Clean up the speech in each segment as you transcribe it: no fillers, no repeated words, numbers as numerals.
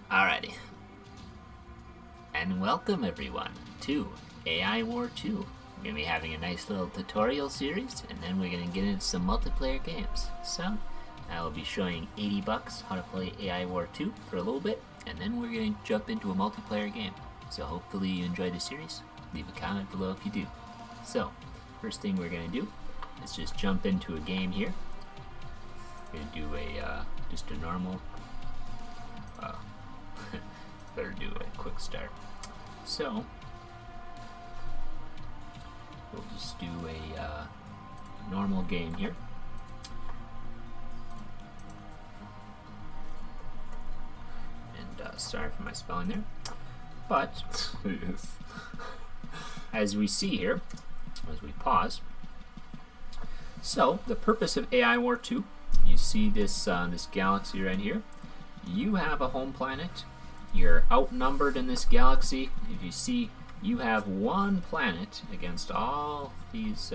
Alrighty, and welcome everyone to AI War 2. We're going to be having a nice little tutorial series, and then we're going to get into some multiplayer games. So, I will be showing $80 how to play AI War 2 for a little bit, and then we're going to jump into a multiplayer game. So hopefully you enjoy the series. Leave a comment below if you do. So, first thing we're going to do is just jump into a game here. We're going to do just a normal... better do a quick start. So we'll just do a normal game here. And sorry for my spelling there. But as we see here, as we pause, so the purpose of AI War 2, you see this this galaxy right here. You have a home planet. You're outnumbered in this galaxy. If you see, you have one planet against all these.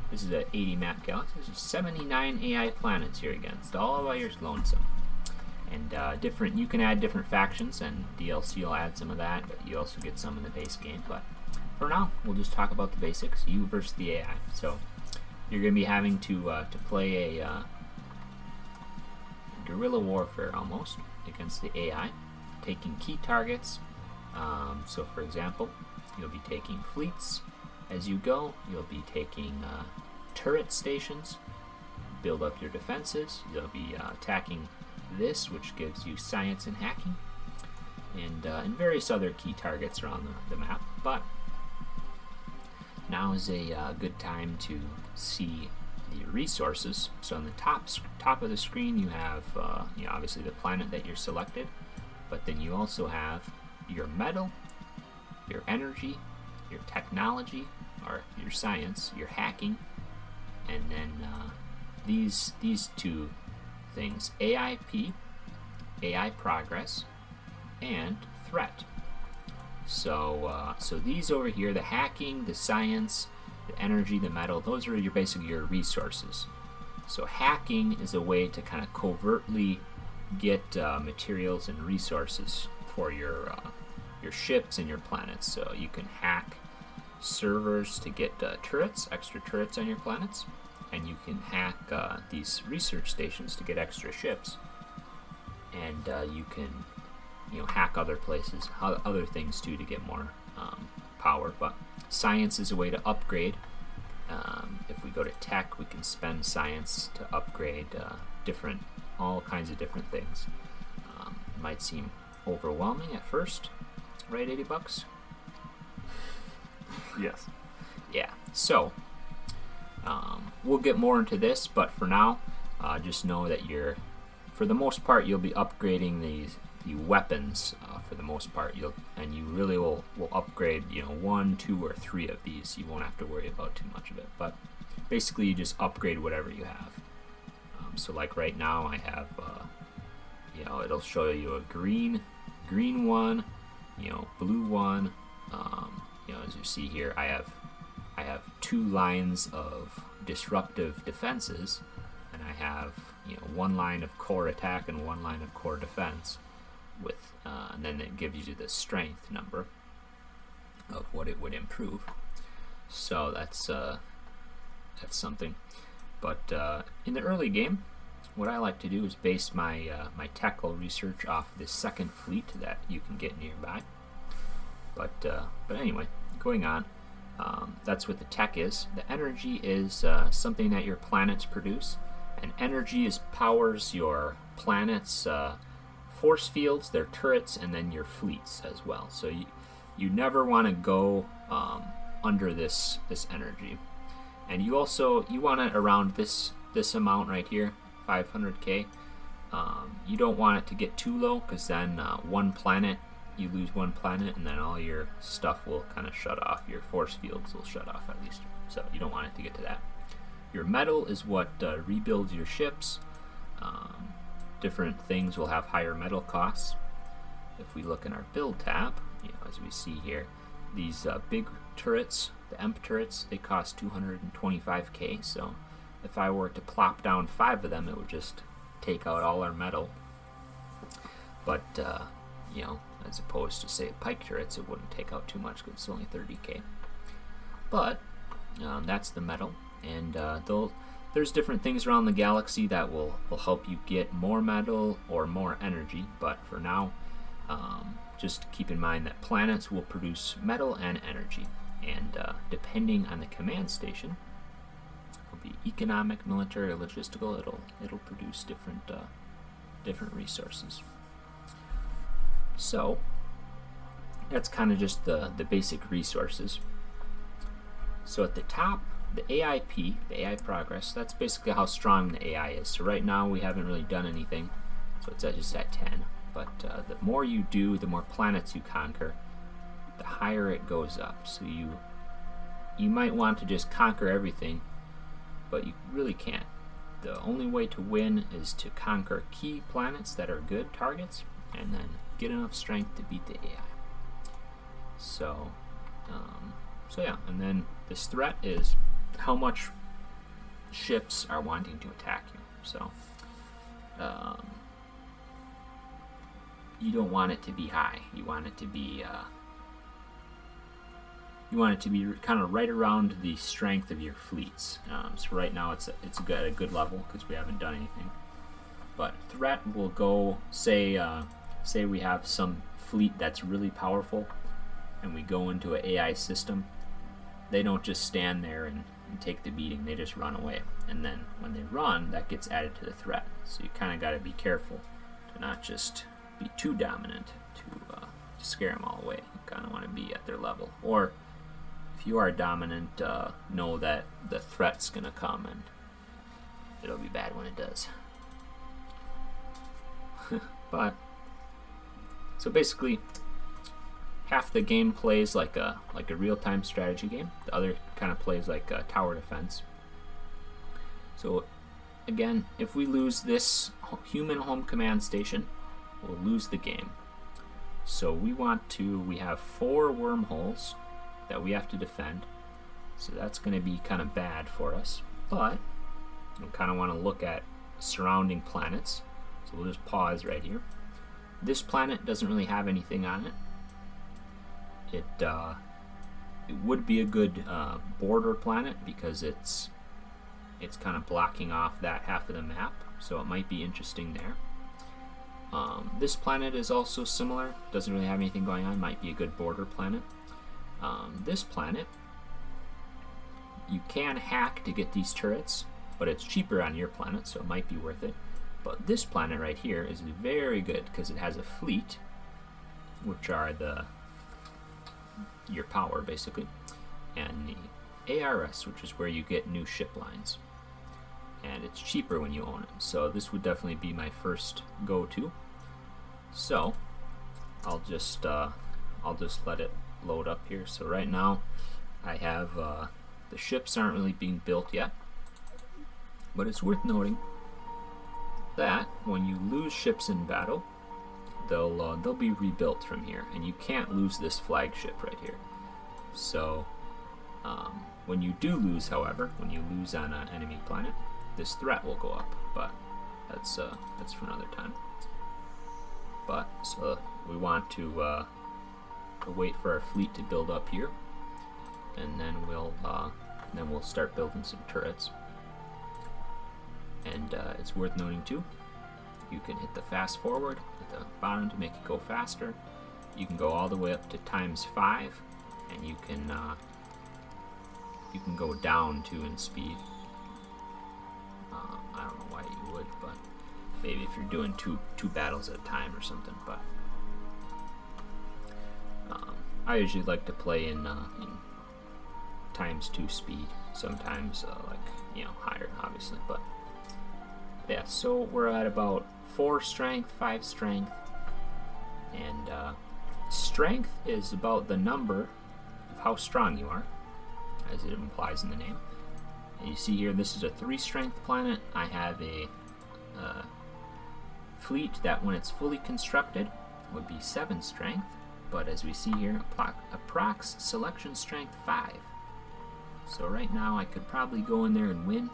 This is an 80 map galaxy. There's 79 AI planets here against, all by your lonesome. And different. You can add different factions, and DLC will add some of that. But you also get some in the base game. But for now, we'll just talk about the basics. You versus the AI. So you're going to be having to play a guerrilla warfare almost against the AI. Taking key targets. So for example, you'll be taking fleets as you go. You'll be taking turret stations, build up your defenses. You'll be attacking this, which gives you science and hacking, and various other key targets around the map. But now is a good time to see the resources. So on the top of the screen, you have obviously the planet that you're selected. But then you also have your metal, your energy, your technology, or your science, your hacking, and then these two things: AIP, AI progress, and threat. So these over here, the hacking, the science, the energy, the metal, those are basically your resources. So hacking is a way to kind of covertly get materials and resources for your ships and your planets. So you can hack servers to get turrets, extra turrets on your planets, and you can hack these research stations to get extra ships. And you can hack other places, other things too, to get more power. But science is a way to upgrade. If we go to tech, we can spend science to upgrade all kinds of different things. Might seem overwhelming at first, right? $80. Yes. Yeah. So we'll get more into this, but for now, just know that for the most part, you'll be upgrading the weapons. For the most part, you really will upgrade 1, 2, or 3 of these. You won't have to worry about too much of it. But basically, you just upgrade whatever you have. So like right now I have, it'll show you a green one, blue one. As you see here, I have 2 lines of disruptive defenses, and I have 1 line of core attack and 1 line of core defense. And then it gives you the strength number of what it would improve. So that's something. But in the early game, what I like to do is base my technical research off this second fleet that you can get nearby. But anyway, going on, that's what the tech is. The energy is something that your planets produce, and energy powers your planets' force fields, their turrets, and then your fleets as well. So you never want to go under this energy. And you want it around this amount right here, 500k. You don't want it to get too low, because then you lose one planet, and then all your stuff will kind of shut off. Your force fields will shut off at least. So you don't want it to get to that. Your metal is what rebuilds your ships. Different things will have higher metal costs. If we look in our build tab, as we see here, these big turrets, the EMP turrets, they cost 225k. So if I were to plop down 5 of them, it would just take out all our metal. But you know, as opposed to say pike turrets, it wouldn't take out too much because it's only 30k. But that's the metal, and there's different things around the galaxy that will help you get more metal or more energy. But for now, just keep in mind that planets will produce metal and energy, and depending on the command station, it'll be economic, military, or logistical. It'll produce different resources. So that's kind of just the basic resources. So at the top, the AIP, the AI progress, that's basically how strong the AI is. So right now we haven't really done anything, so it's just at 10. But the more you do, the more planets you conquer, the higher it goes up. So you might want to just conquer everything, but you really can't. The only way to win is to conquer key planets that are good targets, and then get enough strength to beat the AI. So yeah, and then this threat is how much ships are wanting to attack you. So you don't want it to be high. You want it to be kind of right around the strength of your fleets. So right now it's at a good level because we haven't done anything. But threat will go, say we have some fleet that's really powerful, and we go into an AI system. They don't just stand there and take the beating, they just run away. And then when they run, that gets added to the threat. So you kind of got to be careful to not just be too dominant to scare them all away. You kind of want to be at their level. Or if you are dominant, know that the threat's going to come, and it'll be bad when it does. But so basically, half the game plays like a real-time strategy game. The other kind of plays like a tower defense. So again, if we lose this human home command station, we'll lose the game. So we have 4 wormholes that we have to defend. So that's going to be kind of bad for us. But we kind of want to look at surrounding planets. So we'll just pause right here. This planet doesn't really have anything on it. It would be a good border planet because it's kind of blocking off that half of the map, so it might be interesting there. This planet is also similar, doesn't really have anything going on, might be a good border planet. This planet, you can hack to get these turrets, but it's cheaper on your planet, so it might be worth it. But this planet right here is very good because it has a fleet, which are your power basically, and the ARS, which is where you get new ship lines, and it's cheaper when you own it. So this would definitely be my first go-to. So I'll just let it load up here. So right now I have the ships aren't really being built yet, but it's worth noting that when you lose ships in battle, they'll be rebuilt from here, and you can't lose this flagship right here. So when you do lose, however, when you lose on an enemy planet, this threat will go up, but that's for another time. But so we want to wait for our fleet to build up here, and then we'll start building some turrets. And it's worth noting too, you can hit the fast forward at the bottom to make it go faster. You can go all the way up to ×5, and you can go down too in speed. I don't know why you would, but maybe if you're doing two battles at a time or something. But I usually like to play in ×2 speed. Sometimes higher, obviously, but. Yeah, so we're at about 4 strength, 5 strength, and strength is about the number of how strong you are, as it implies in the name. And you see here, this is a 3 strength planet. I have a fleet that, when it's fully constructed, would be 7 strength, but as we see here, approx selection strength 5. So right now I could probably go in there and win.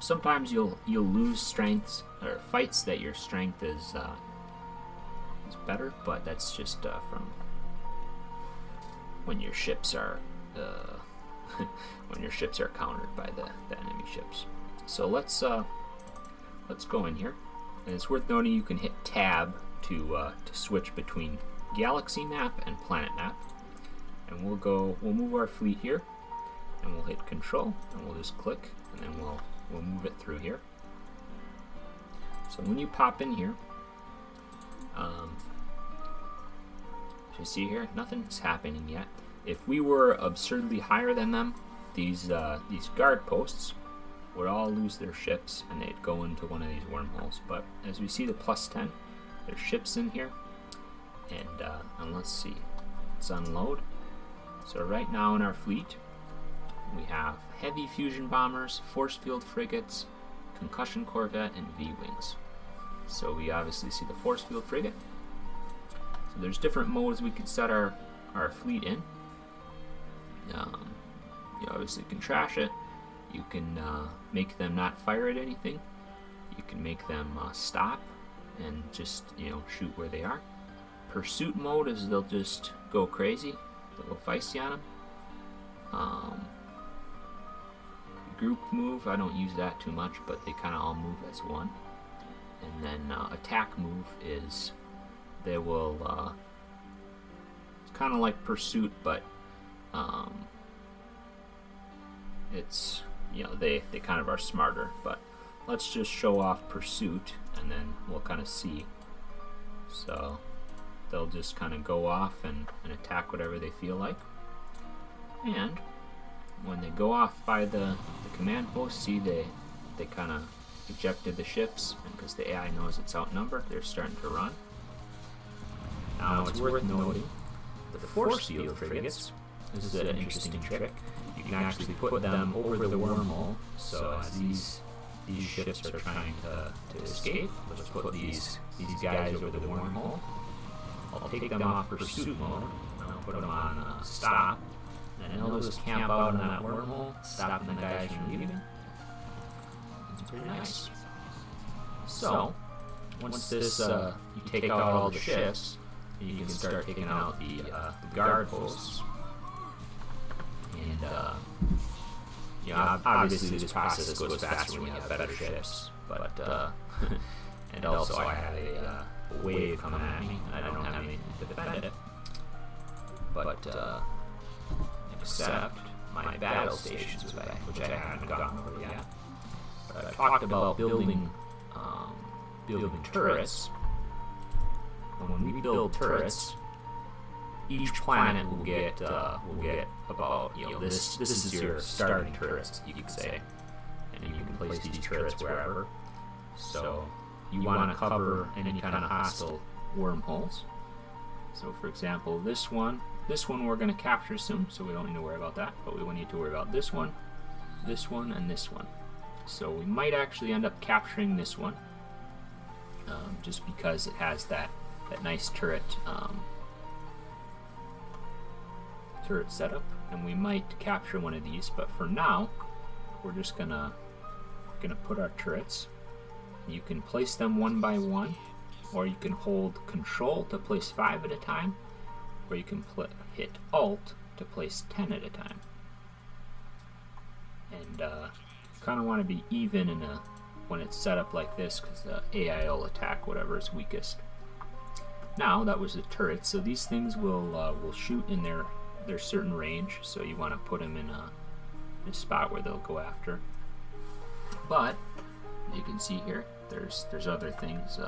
Sometimes you'll lose strengths or fights that your strength is is better, but that's just from when your ships are when your ships are countered by the enemy ships. So let's go in here, and it's worth noting you can hit tab to switch between galaxy map and planet map. And we'll move our fleet here, and we'll hit control, and we'll just click, and then we'll move it through here. So when you pop in here, you see here, nothing's happening yet. If we were absurdly higher than them, these guard posts would all lose their ships, and they'd go into one of these wormholes. But as we see the +10, there's ships in here, and let's see, let's unload. So right now in our fleet, we have heavy fusion bombers, force field frigates, concussion corvette, and V-wings. So we obviously see the force field frigate. So there's different modes we could set our fleet in. You obviously can trash it. You can make them not fire at anything. You can make them stop and just shoot where they are. Pursuit mode is they'll just go crazy. They'll go feisty on them. Group move, I don't use that too much, but they kind of all move as one. And then attack move is they will it's kind of like pursuit, but it's they kind of are smarter. But let's just show off pursuit, and then we'll kind of see. So they'll just kind of go off and attack whatever they feel like. And when they go off by the command post, see they kind of ejected the ships, and because the AI knows it's outnumbered, they're starting to run. Now it's worth noting the force field frigates. This is an interesting trick. You can actually put them over the wormhole. So as these ships are trying to escape, let's put these guys over the wormhole. I'll take them off pursuit mode, and I'll put them on stop, and they'll just camp out in that wormhole, stopping the guys from leaving. It's pretty nice. So, once this, you take out all the ships, you can start taking out the guard posts. And, obviously this process goes faster when you have better ships, but, and also I have a wave coming at me, and I don't have anything to defend it. But, except my battle stations, which I haven't gotten over yet. But I talked about building turrets. When we build turrets, each planet will get about this is your starting turrets, you could say, and you can place these turrets wherever. So you want to cover any kind of hostile wormholes. So for example, this one we're going to capture soon, so we don't need to worry about that, but we need to worry about this one, and this one. So we might actually end up capturing this one, just because it has that nice turret setup, and we might capture one of these, but for now we're just gonna put our turrets. You can place them one by one, or you can hold control to place 5 at a time, or you can hit alt to place 10 at a time. And kind of want to be even when it's set up like this, because the AI will attack whatever is weakest. Now that was the turret, so these things will shoot in their certain range, so you want to put them in a spot where they'll go after. But you can see here, there's other things,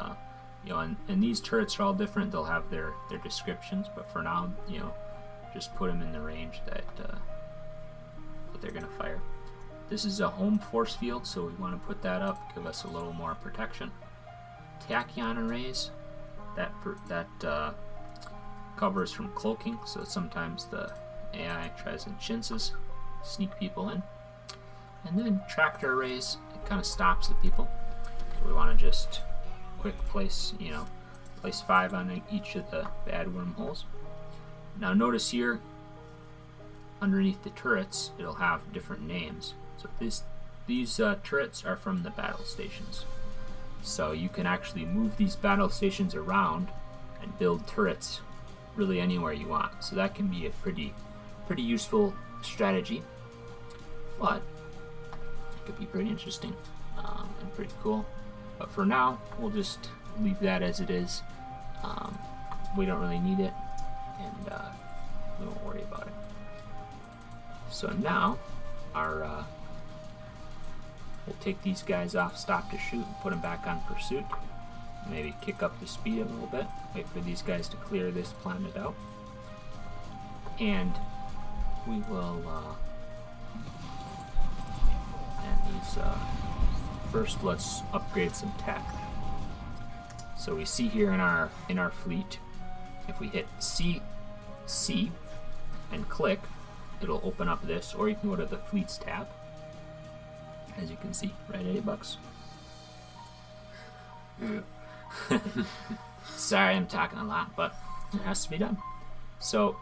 and these turrets are all different. They'll have their descriptions, but for now, just put them in the range that they're gonna fire. This is a home force field, so we want to put that up, give us a little more protection. Tachyon arrays, that covers from cloaking, so sometimes the AI tries and chinses, sneak people in. And then tractor arrays, it kind of stops the people. So we want to just quick place 5 on each of the bad wormholes. Now notice here, underneath the turrets, it'll have different names. So these turrets are from the battle stations. So you can actually move these battle stations around and build turrets really anywhere you want. So that can be a pretty useful strategy, but it could be pretty interesting and pretty cool. But for now, we'll just leave that as it is. We don't really need it, and we won't worry about it. So now, we'll take these guys off stop to shoot and put them back on pursuit. Maybe kick up the speed a little bit. Wait for these guys to clear this planet out. And we will, first let's upgrade some tech. So we see here in our fleet, if we hit C and click, it'll open up this, or you can go to the fleets tab. As you can see, right, $80. Sorry, I'm talking a lot, but it has to be done. So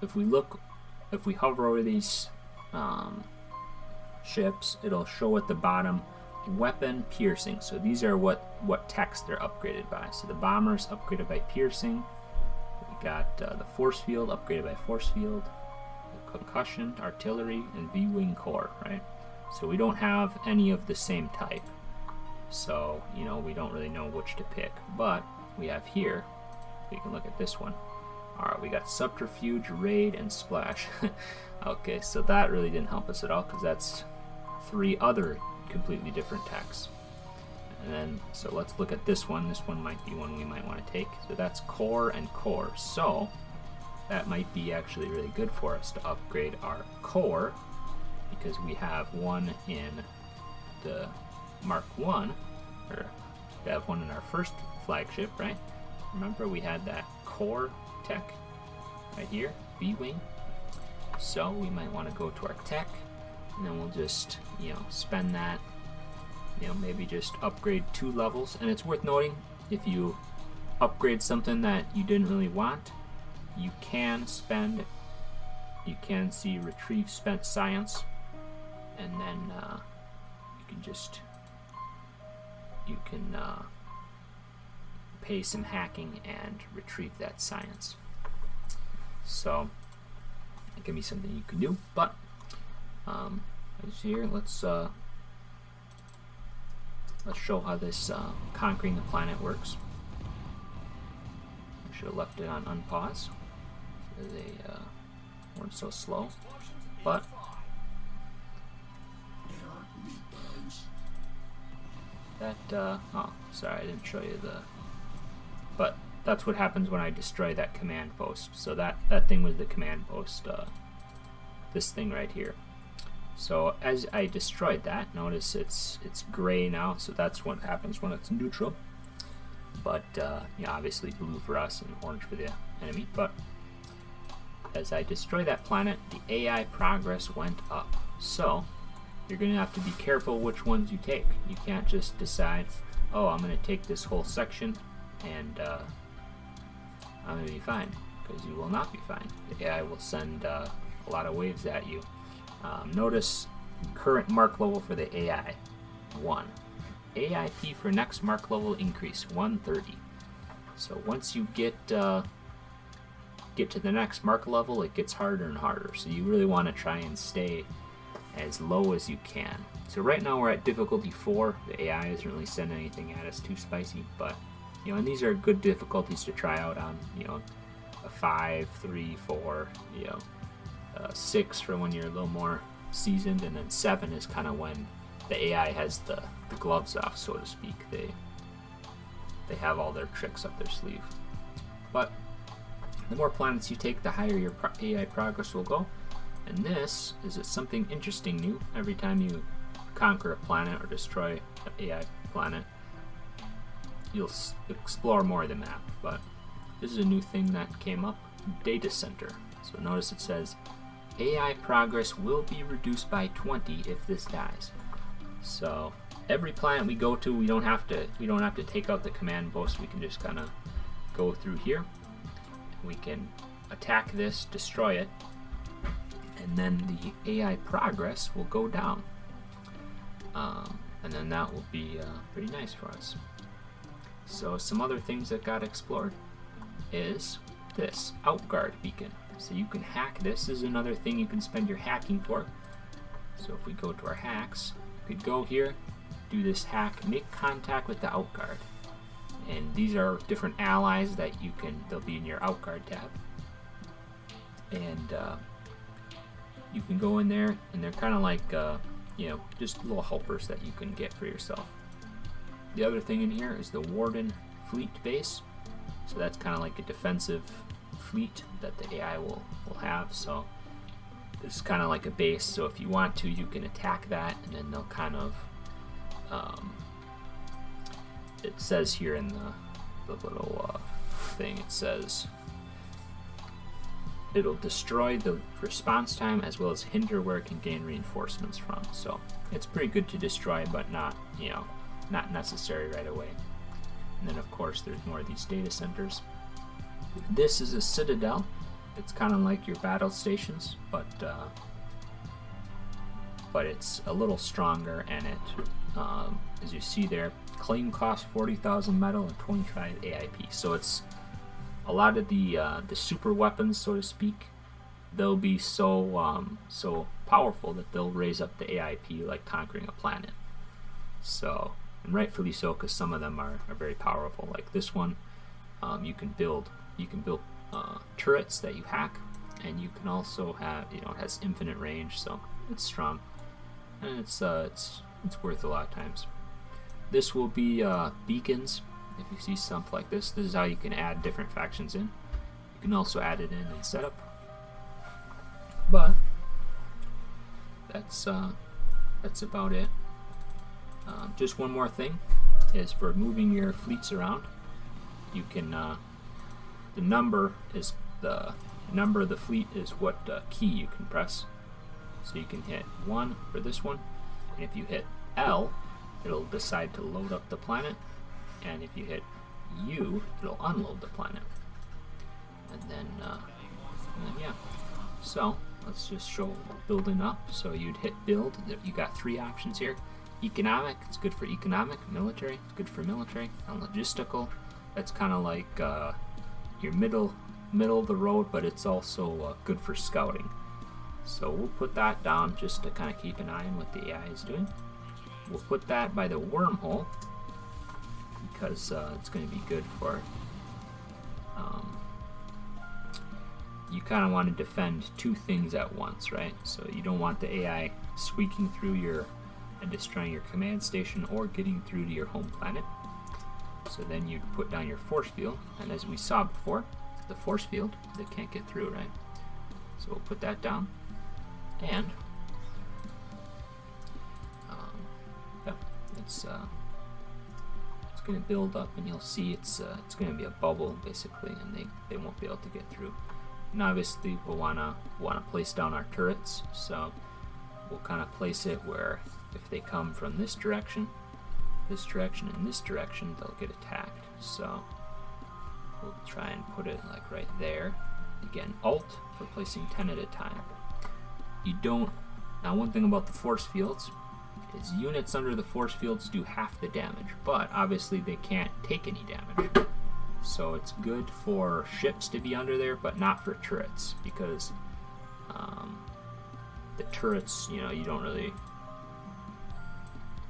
if we hover over these ships, it'll show at the bottom weapon piercing. So these are what techs they're upgraded by. So the bombers upgraded by piercing. We got the force field upgraded by force field, the concussion, artillery, and V-wing core, right? So we don't have any of the same type. So, you know, we don't really know which to pick. But we have here, we can look at this one. Alright, we got subterfuge, raid, and splash. Okay, so that really didn't help us at all, because that's 3 other completely different techs. And then, so let's look at this one. This one might be one we might want to take. So that's core and core. So that might be actually really good for us to upgrade our core, because we have one in the Mark 1, or we have one in our first flagship, right? Remember we had that core tech right here, V-wing. So we might want to go to our tech, and then we'll just, you know, spend that, you know, maybe just upgrade 2 levels. And it's worth noting, if you upgrade something that you didn't really want, you can see retrieve spent science, and then you can pay some hacking and retrieve that science. So it can be something you can do. But as here, let's show how this conquering the planet works. I should have left it on unpause so they weren't so slow. But that, oh, sorry, I didn't show you but that's what happens when I destroy that command post. So that thing was the command post, this thing right here. So as I destroyed that, notice it's gray now, so that's what happens when it's neutral. But, yeah, obviously blue for us and orange for the enemy. But as I destroy that planet, the AI progress went up. So you're going to have to be careful which ones you take. You can't just decide, oh, I'm going to take this whole section and I'm going to be fine, because you will not be fine. The AI will send a lot of waves at you. Notice current mark level for the AI, 1. AIP for next mark level increase, 130. So once you get to the next mark level, it gets harder and harder. So you really want to try and stay as low as you can. So right now we're at difficulty 4. The AI isn't really sending anything at us too spicy, but you know, and these are good difficulties to try out on. You know, a 5, 3, 4. You know, 6 for when you're a little more seasoned, and then 7 is kind of when the AI has the gloves off, so to speak. They have all their tricks up their sleeve. But the more planets you take, the higher your AI progress will go. And this is something interesting new. Every time you conquer a planet or destroy an AI planet, you'll explore more of the map. But this is a new thing that came up, data center. So notice it says AI progress will be reduced by 20 if this dies. So every planet we go to, we don't have to take out the command post. We can just kind of go through here. We can attack this, destroy it, and then the AI progress will go down. And then that will be pretty nice for us. So some other things that got explored. is this outguard beacon. So you can hack this. This is another thing you can spend your hacking for. So if we go to our hacks, we could go here, do this hack, make contact with the outguard. And these are different allies that you can, they'll be in your outguard tab. And you can go in there, and they're kind of like, you know, just little helpers that you can get for yourself. The other thing in here is the Warden Fleet Base. So that's kind of like a defensive fleet that the AI will have. So this is kind of like a base. So if you want to, you can attack that, and then they'll kind of, it says here in the little thing, it says it'll destroy the response time as well as hinder where it can gain reinforcements from. So it's pretty good to destroy, but not, you know, not necessary right away. And then of course there's more of these data centers. This is a citadel. It's kind of like your battle stations, but it's a little stronger, and it, as you see there, claim cost 40,000 metal and 25 AIP. So it's a lot of the super weapons, so to speak. They'll be so powerful that they'll raise up the AIP like conquering a planet. So, and rightfully so, because some of them are very powerful. Like this one, you can build turrets that you hack, and you can also have, you know, it has infinite range, so it's strong, and it's worth a lot of times. This will be beacons. If you see something like this, this is how you can add different factions in. You can also add it in setup. But that's about it. Just one more thing is for moving your fleets around. You can the number of the fleet is what key you can press. So you can hit 1 for this one, and if you hit L, it'll decide to load up the planet, and if you hit U, it'll unload the planet. And then yeah. So let's just show building up. So you'd hit build. You got 3 options here. Economic, it's good for economic. Military, it's good for military. And logistical, that's kind of like your middle of the road, but it's also good for scouting. So we'll put that down just to kind of keep an eye on what the AI is doing. We'll put that by the wormhole because it's going to be good for. You kind of want to defend 2 things at once, right? So you don't want the AI squeaking through and destroying your command station or getting through to your home planet. So then you put down your force field, and as we saw before, the force field, they can't get through, right? So we'll put that down, and yeah, it's going to build up, and you'll see it's going to be a bubble basically, and they won't be able to get through. And obviously we'll wanna place down our turrets, so we'll kind of place it where if they come from this direction, and this direction, they'll get attacked. So we'll try and put it like right there. Again, Alt for placing 10 at a time. You don't. Now, one thing about the force fields is units under the force fields do half the damage, but obviously they can't take any damage. So it's good for ships to be under there, but not for turrets, because the turrets, you know, you don't really.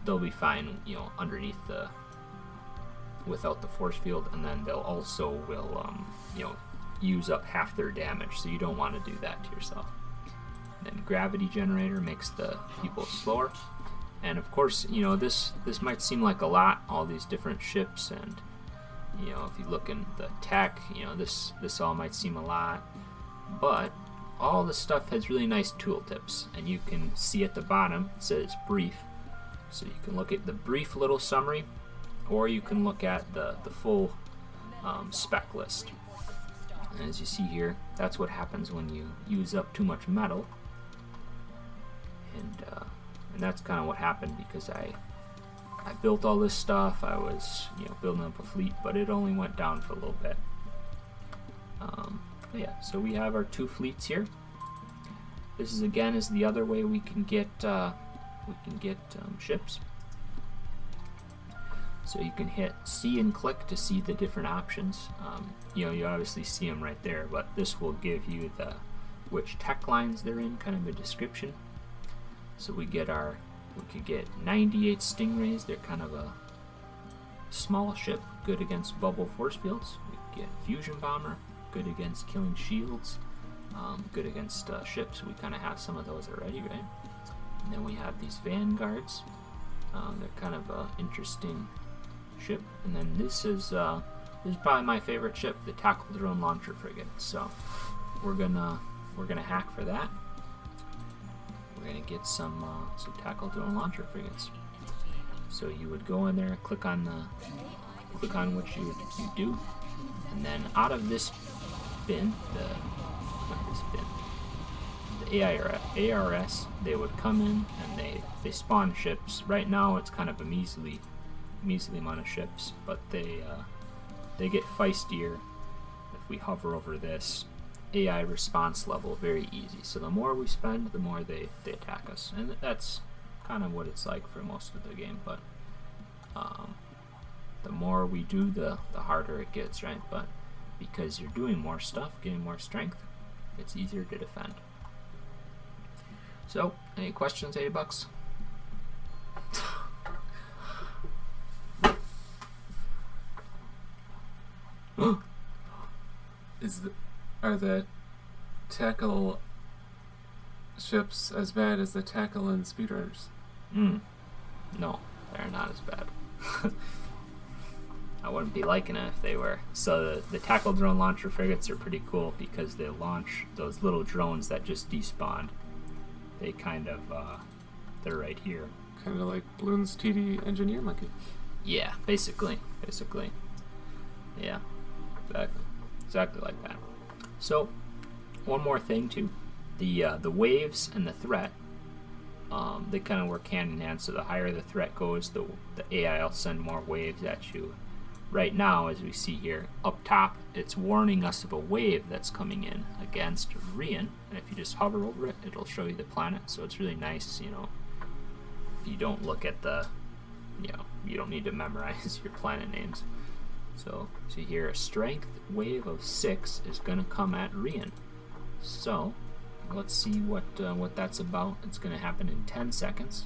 They'll be fine, you know, underneath without the force field, and then they'll also will you know, use up half their damage. So you don't want to do that to yourself. Then gravity generator makes the people slower, and of course, you know, this might seem like a lot, all these different ships, and you know, if you look in the tech, you know, this all might seem a lot, but all this stuff has really nice tooltips, and you can see at the bottom it says brief. So you can look at the brief little summary, or you can look at the full spec list. And as you see here, that's what happens when you use up too much metal. And that's kind of what happened, because I built all this stuff. I was, you know, building up a fleet, but it only went down for a little bit. Yeah, so we have our 2 fleets here. This is again is the other way we can get ships. So you can hit C and click to see the different options. You know, you obviously see them right there, but this will give you the which tech lines they're in, kind of a description. So we could get 98 Stingrays. They're kind of a small ship, good against bubble force fields. We could get Fusion Bomber, good against killing shields, good against ships. We kind of have some of those already, right? And then we have these Vanguards. They're kind of an interesting ship. And then this is probably my favorite ship, the Tackle Drone Launcher Frigate. So we're gonna hack for that. We're gonna get some Tackle Drone Launcher Frigates. So you would go in there, click on what you do, and then out of this bin, the ARS, they would come in and they spawn ships. Right now it's kind of a measly amount of ships, but they get feistier if we hover over this. AI response level, very easy. So the more we spend, the more they attack us, and that's kind of what it's like for most of the game. But the more we do, the harder it gets, right? But because you're doing more stuff, getting more strength, it's easier to defend. So, any questions, $80? Are the tackle ships as bad as the tackle and speedrunners? No, they're not as bad. I wouldn't be liking it if they were. So the Tackle Drone Launcher Frigates are pretty cool because they launch those little drones that just despawned. They kind of, they're right here. Kind of like Bloon's TD Engineer Monkey. Yeah, basically. Yeah, exactly like that. So, one more thing too, the waves and the threat, they kind of work hand in hand. So the higher the threat goes, the AI will send more waves at you. Right now, as we see here, up top, it's warning us of a wave that's coming in against Rian, and if you just hover over it, it'll show you the planet. So it's really nice, you know, if you don't look at the, you know, you don't need to memorize your planet names. So here, a strength wave of 6 is going to come at Rian. So let's see what that's about. It's going to happen in 10 seconds.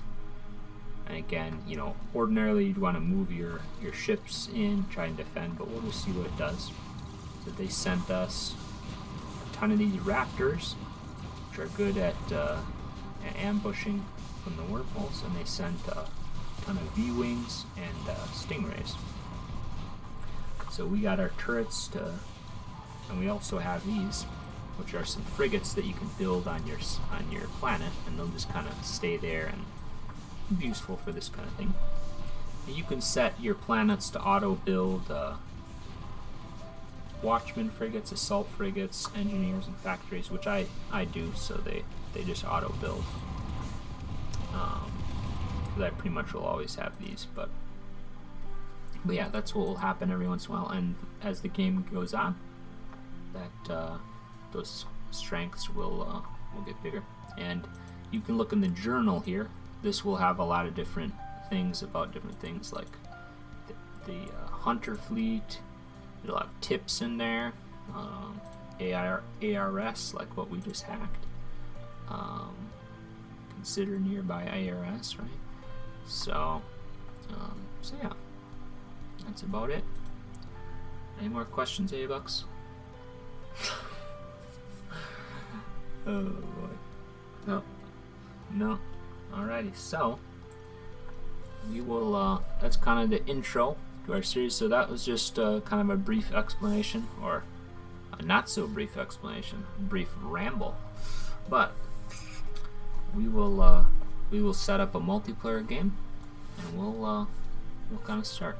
And again, you know, ordinarily you'd want to move your ships in, try and defend, but we'll just see what it does. So they sent us a ton of these raptors, which are good at ambushing from the wormholes, and they sent a ton of V-Wings and Stingrays. So we got our turrets and we also have these, which are some frigates that you can build on your planet, and they'll just kind of stay there and be useful for this kind of thing. And you can set your planets to auto build Watchman frigates, assault frigates, engineers, and factories, which I do. So they just auto build. I pretty much will always have these, but yeah, that's what will happen every once in a while. And as the game goes on, that those strengths will get bigger. And you can look in the journal here. This will have a lot of different things about different things, like the Hunter fleet. It'll have tips in there, ARS, like what we just hacked. Consider nearby ARS, right? So yeah, that's about it. Any more questions, $80? Oh boy. No. Alrighty, so we will, that's kind of the intro to our series. So that was just kind of a brief explanation, or a not so brief explanation, brief ramble. But we will set up a multiplayer game, and we'll kind of start.